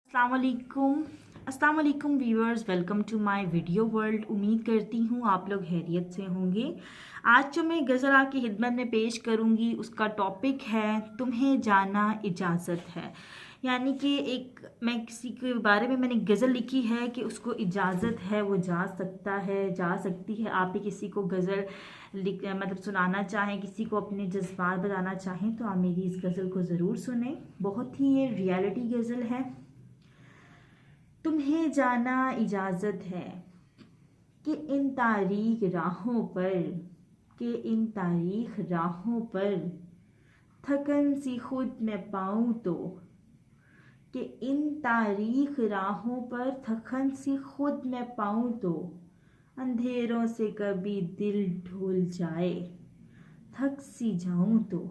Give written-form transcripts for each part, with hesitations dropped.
अस्सलाम वालेकुम viewers, welcome to my video world. उम्मीद करती हूँ आप लोग खैरियत से होंगे। आज जो मैं गज़ल आपकी खिदमत में पेश करूँगी उसका टॉपिक है तुम्हें जाना इजाज़त है। यानी कि मैं किसी के बारे में मैंने गज़ल लिखी है कि उसको इजाज़त है, वो जा सकता है, जा सकती है। आप भी किसी को गज़ल मतलब सुनाना चाहें, किसी को अपने जज्बात बताना चाहें तो आप मेरी इस गज़ल को ज़रूर सुनें। बहुत ही ये रियलिटी गज़ल है। तुम्हें जाना इजाज़त है कि इन तारीख राहों पर, कि इन तारीख राहों पर थकन सी खुद मैं पाऊँ तो, कि इन तारीख राहों पर थकन सी खुद मैं पाऊँ तो, अंधेरों से कभी दिल ढल जाए, थक सी जाऊँ तो,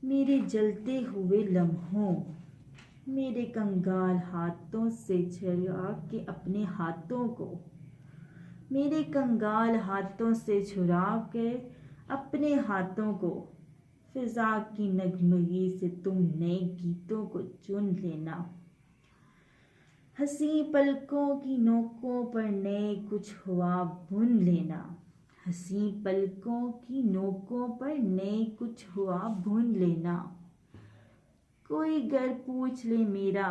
मेरे जलते हुए लम्हों, मेरे कंगाल हाथों से छुड़ा के अपने हाथों को, मेरे कंगाल हाथों से छुड़ा के अपने हाथों को, फिजा की नगमगी से तुम नए गीतों को चुन लेना, हंसी पलकों की नोकों पर नए कुछ हुआ बुन लेना, हंसी पलकों की नोकों पर नए कुछ हुआ बुन लेना। कोई गर पूछ ले मेरा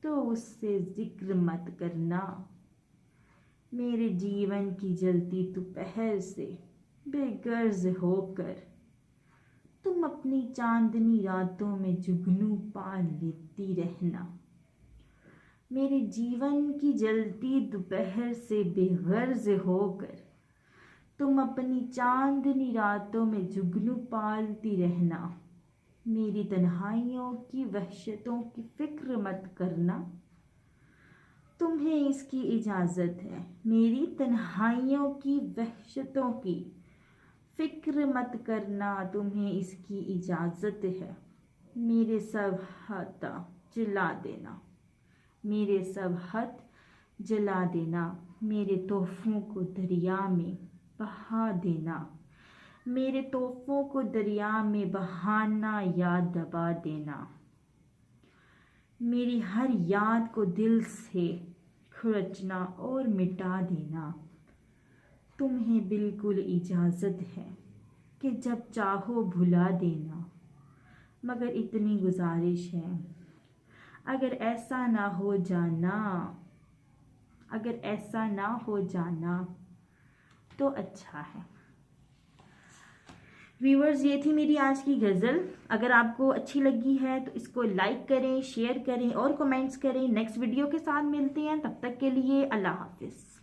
तो उससे जिक्र मत करना, मेरे जीवन की जलती दोपहर से बेगर्ज होकर तुम अपनी चांदनी रातों में जुगनू पाल लेती रहना, मेरे जीवन की जलती दोपहर से बेगर्ज होकर तुम अपनी चांदनी रातों में जुगनू पालती रहना, मेरी तन्हाइयों की वहशतों की फिक्र मत करना, तुम्हें इसकी इजाज़त है। मेरी तन्हाइयों की वहशतों की फिक्र मत करना, तुम्हें इसकी इजाज़त है। मेरे सब हाथ जला देना, मेरे सब हाथ जला देना, मेरे तोहफ़ों को दरिया में बहा देना, मेरे तोहफ़ों को दरिया में बहाना याद दबा देना, मेरी हर याद को दिल से खुरचना और मिटा देना, तुम्हें बिल्कुल इजाज़त है कि जब चाहो भुला देना, मगर इतनी गुजारिश है अगर ऐसा ना हो जाना, अगर ऐसा ना हो जाना तो अच्छा है। व्यूअर्स, ये थी मेरी आज की गज़ल। अगर आपको अच्छी लगी है तो इसको लाइक करें, शेयर करें और कमेंट्स करें। नेक्स्ट वीडियो के साथ मिलते हैं, तब तक के लिए अल्लाह हाफिज़।